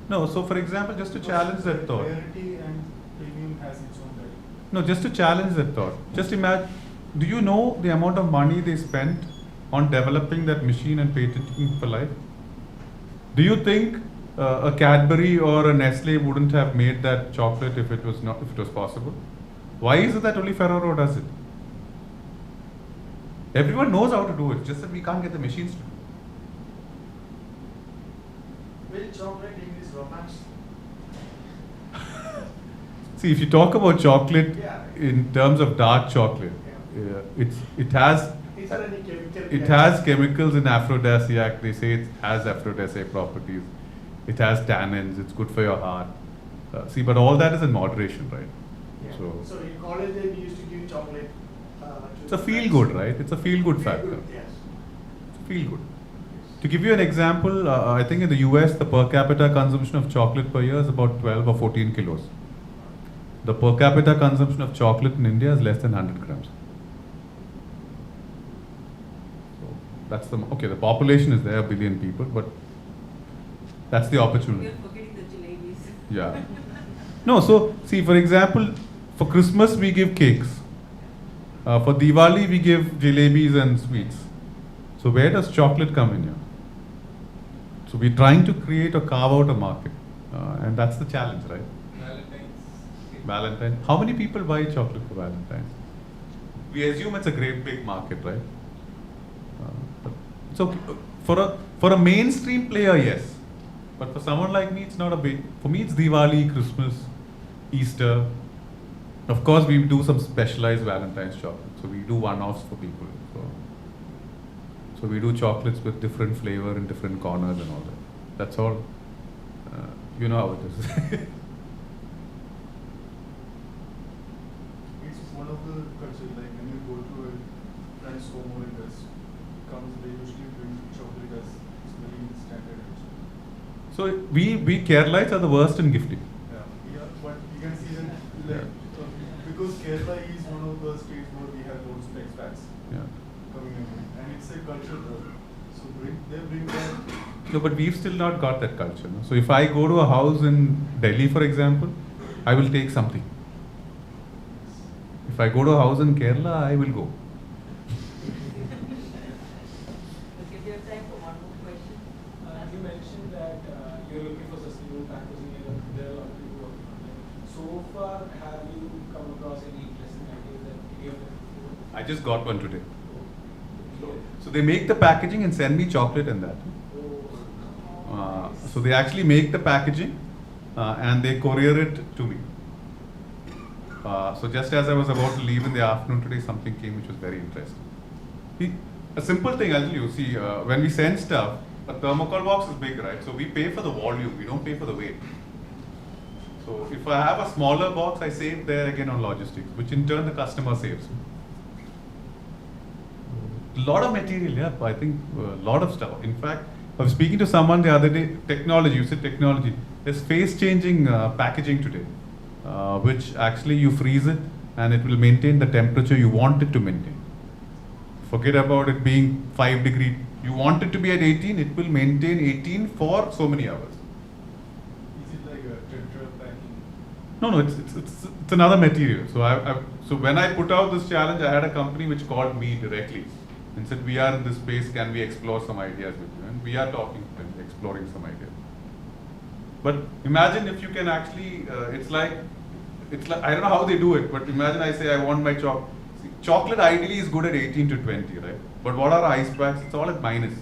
No, so for example, just to challenge that thought. Rarity and premium has its own value. No, just to challenge that thought. Just imagine, do you know the amount of money they spent on developing that machine and patenting for life? Do you think a Cadbury or a Nestle wouldn't have made that chocolate if it was possible? Why is it that only Ferrero does it? Everyone knows how to do it, just that we can't get the machines to do it. Will chocolate increase romance? See, if you talk about chocolate Yeah. in terms of dark chocolate, it has Is there any chemical? it has chemicals in aphrodisiac. They say it has aphrodisiac properties. It has tannins. It's good for your heart. See, but all that is in moderation, right? Yeah. So So in college they used to give chocolate. it's a feel good, right? It's a feel good factor. Good, yes. Feel good. To give you an example, I think in the US the per capita consumption of chocolate per year is about 12 or 14 kilos. The per capita consumption of chocolate in India is less than 100 grams. So that's the population is there, 1 billion people, but that's the opportunity. You're forgetting the jalebis. Yeah. No, so see, for example, for Christmas we give cakes. For Diwali we give jalebis and sweets. So where does chocolate come in here? So we're trying to create or carve out a market, and that's the challenge, right? Valentine's. How many people buy chocolate for Valentine's? We assume it's a great big market, right? So for a mainstream player, yes. But for someone like me, it's not a big. For me, it's Diwali, Christmas, Easter. Of course, we do some specialized Valentine's chocolate. So we do one-offs for people. So we do chocolates with different flavor in different corners and all that. That's all. You know how it is. It's one of the cultures, like when you go to a friend's home or a guest comes, they usually bring chocolate as it's very standard. So we Keralites are the worst in gifting. Yeah, but you can see that like, because Kerala is one of the states where we have lots of expats Yeah. coming in, and it's a culture there. So they bring that. No, but we've still not got that culture. No? So if I go to a house in Delhi, for example, I will take something. If I go to a house in Kerala, I will go. Okay, we have time for one more question. You mentioned that you're looking for sustainable packaging and there are a lot of people working on it. So far, have you come across any interesting ideas that any of them? I just got one today. So they make the packaging and send me chocolate and that. So they actually make the packaging and they courier it to me. So just as I was about to leave in the afternoon today, something came which was very interesting. A simple thing I'll tell you, see, when we send stuff, a thermocol box is big, right? So we pay for the volume, we don't pay for the weight. So if I have a smaller box, I save there again on logistics, which in turn the customer saves. A lot of material, yeah, I think a lot of stuff. In fact, I was speaking to someone the other day, technology, you said technology. There's phase-changing packaging today, which actually you freeze it and it will maintain the temperature you want it to maintain. Forget about it being 5 degrees. You want it to be at 18, it will maintain 18 for so many hours. No, it's another material. So when I put out this challenge, I had a company which called me directly and said, we are in this space, can we explore some ideas with you? And we are talking and exploring some ideas. But imagine if you can actually, it's like, I don't know how they do it, but imagine I say I want my chocolate ideally is good at 18 to 20, right? But what are ice packs? It's all at minus.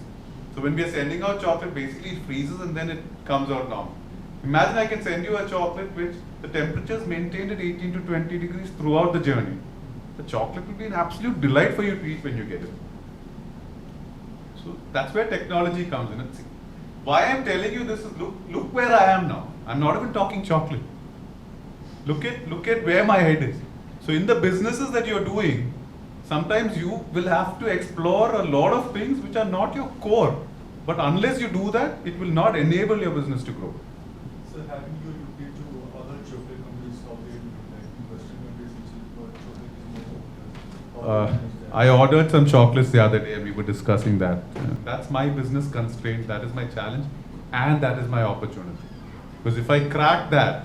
So when we are sending out chocolate, basically it freezes and then it comes out normal. Imagine I can send you a chocolate which the temperature is maintained at 18 to 20 degrees throughout the journey. The chocolate will be an absolute delight for you to eat when you get it. So that's where technology comes in. See, why I'm telling you this is look where I am now. I'm not even talking chocolate. Look at where my head is. So in the businesses that you're doing, sometimes you will have to explore a lot of things which are not your core. But unless you do that, it will not enable your business to grow. So having you looked into other chocolate companies, how they do it, like in Western countries, which is where chocolate is more popular. I ordered some chocolates the other day and we were discussing that. That's my business constraint, that is my challenge, and that is my opportunity. Because if I crack that,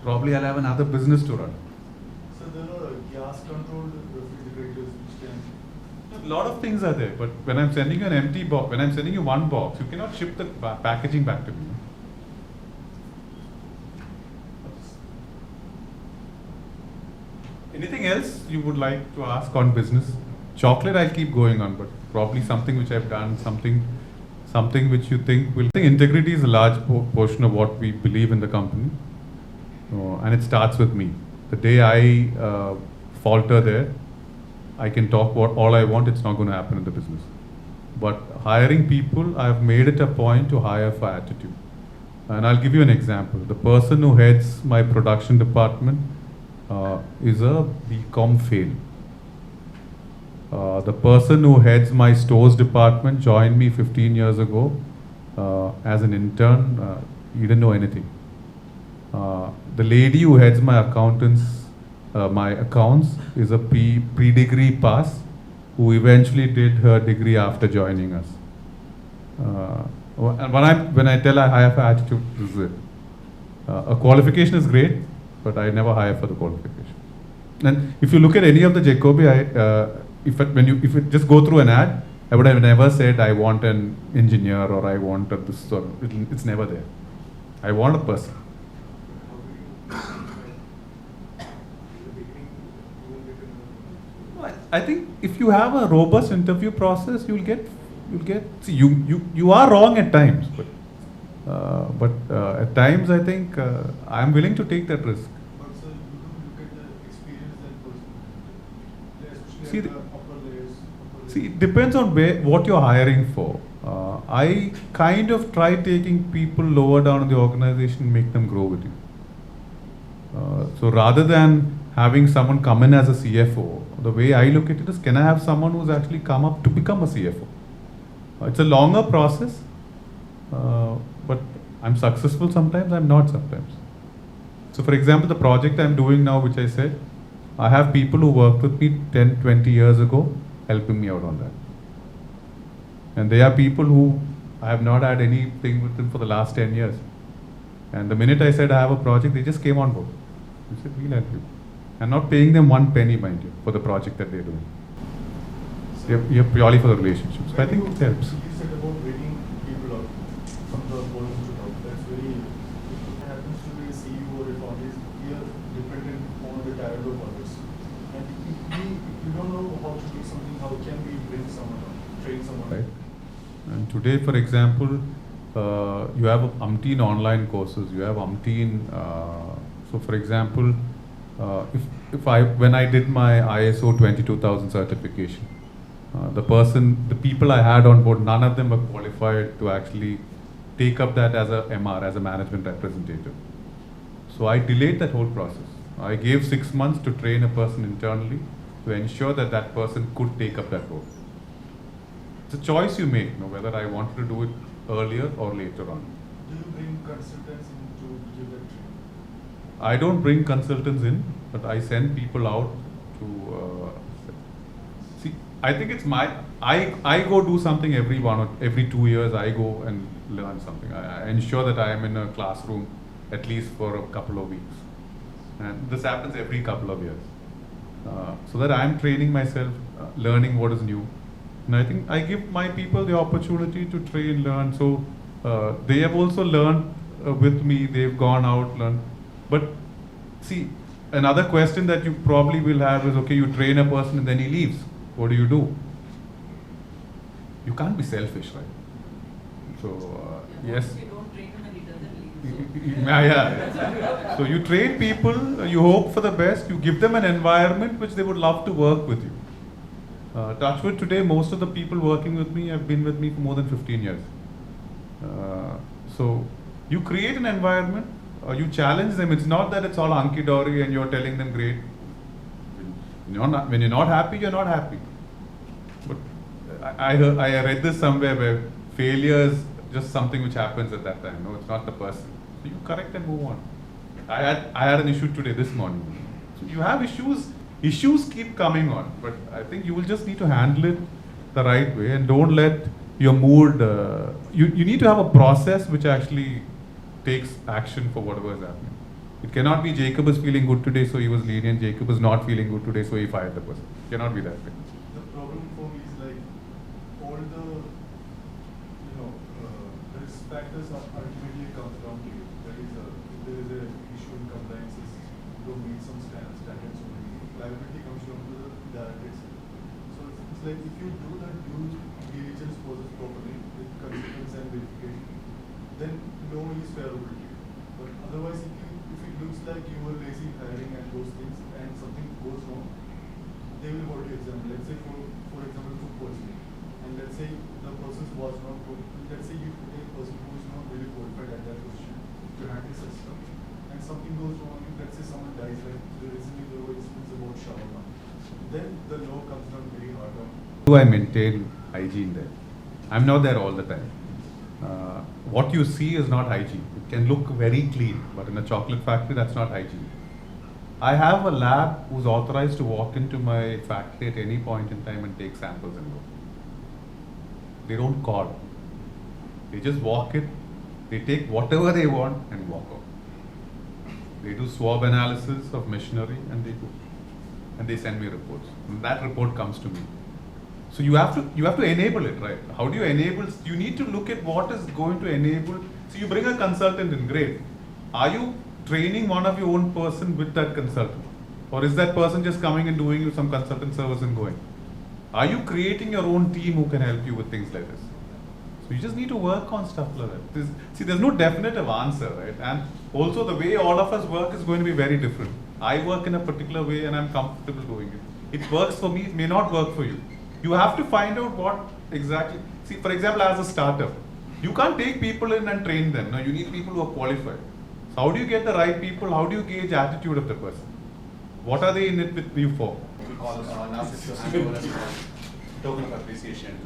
probably I'll have another business to run. So there are gas-controlled refrigerators which can... A lot of things are there, but when I'm sending you an empty box, when I'm sending you one box, you cannot ship the packaging back to me. Anything else you would like to ask on business? Chocolate, I'll keep going on, but probably something which I've done, something which you think will. I think integrity is a large portion of what we believe in the company, and it starts with me. The day I falter there, I can talk all I want. It's not going to happen in the business. But hiring people, I've made it a point to hire for attitude. And I'll give you an example. The person who heads my production department is a BCom fail. The person who heads my stores department joined me 15 years ago as an intern. He didn't know anything. The lady who heads my accounts is a pre-degree pass who eventually did her degree after joining us. And when I tell I hire for attitude, this is it. A qualification is great, but I never hire for the qualification. And if you look at any of the Jakobi, if you just go through an ad, I would have never said I want an engineer or I want this or it's never there. I want a person. I think if you have a robust interview process, you'll get. See, you are wrong at times, but at times I think I'm willing to take that risk. But sir, you do look at the experience and personality, especially See, at the upper layers. See, it depends on what you're hiring for. I kind of try taking people lower down in the organization and make them grow with you. So rather than having someone come in as a CFO, the way I look at it is, can I have someone who's actually come up to become a CFO? It's a longer process, but I'm successful sometimes, I'm not sometimes. So for example, the project I'm doing now, which I said, I have people who worked with me 10, 20 years ago, helping me out on that. And they are people who I have not had anything with them for the last 10 years. And the minute I said I have a project, they just came on board. They said, we'll help you. I'm not paying them one penny, mind you, for the project that they're doing. You're purely for the relationship. So I think it helps. You said about waiting people out from the bottom to top. That's very, if it happens to be a CEO or a founder, we are dependent on the talent of others. And if you don't know how to do something, how can we bring someone on, train someone? Right. And today, for example, you have umpteen online courses. You have umpteen. So, for example, when I did my ISO 22000 certification, the people I had on board, none of them were qualified to actually take up that as a MR, as a management representative. So I delayed that whole process. I gave 6 months to train a person internally to ensure that that person could take up that role. It's a choice you make, whether I wanted to do it earlier or later on. Do you bring consultants in to give that training? I don't bring consultants in, but I send people out to see. I think it's I go do something every 2 years. I go and learn something. I ensure that I am in a classroom at least for a couple of weeks. And this happens every couple of years. So that I'm training myself, learning what is new. And I think I give my people the opportunity to train, learn. So they have also learned with me, they've gone out, learned. But see, another question that you probably will have is, okay, you train a person and then he leaves. What do? You can't be selfish, right? So, yes. If you don't train him and he doesn't leave. Yeah. So you train people, you hope for the best, you give them an environment which they would love to work with you. Touchwood, today, most of the people working with me have been with me for more than 15 years. So you create an environment, you challenge them. It's not that it's all hunky-dory and you're telling them great. When you're not happy, you're not happy. But I read this somewhere where failure is just something which happens at that time. No, it's not the person. So you correct and move on. I had an issue today, this morning. So you have issues. Issues keep coming on, but I think you will just need to handle it the right way and don't let your mood. You need to have a process which actually takes action for whatever is happening. It cannot be Jacob is feeling good today, so he was lenient. Jacob is not feeling good today, so he fired the person. It cannot be that way. The problem for me is like all the risk factors are ultimately comes down to you. That is, if there is an issue in compliances, you don't meet some standards already. Liability comes down to the director itself. So it's like if you do the due diligence process properly with consistency and verification, then no one is favorable to you. But otherwise, if it looks like you were lazy in hiring and those things, and something goes wrong, they will hold you example. Let's say for example, food poisoning, and let's say the process was not good. Let's say you put a person who is not really qualified at that position to handle such stuff, and something goes wrong. Let's say someone dies, like the recently there was instance about shawarma. Then the law comes down very hard on. Do I maintain hygiene there? I'm not there all the time. What you see is not hygiene. It can look very clean, but in a chocolate factory, that's not hygiene. I have a lab who's authorized to walk into my factory at any point in time and take samples and go. They don't call. They just walk in, they take whatever they want and walk out. They do swab analysis of machinery and they go. And they send me reports. And that report comes to me. So you have to enable it, right? How do you enable? You need to look at what is going to enable. So you bring a consultant in, great. Are you training one of your own person with that consultant? Or is that person just coming and doing you some consultant service and going? Are you creating your own team who can help you with things like this? So you just need to work on stuff like that. There's no definitive answer, right? And also the way all of us work is going to be very different. I work in a particular way and I'm comfortable doing it. It works for me, it may not work for you. You have to find out what exactly. See, for example, as a startup, you can't take people in and train them. No, you need people who are qualified. So how do you get the right people? How do you gauge attitude of the person? What are they in it with you for? We call now this to hand over as a token of appreciation to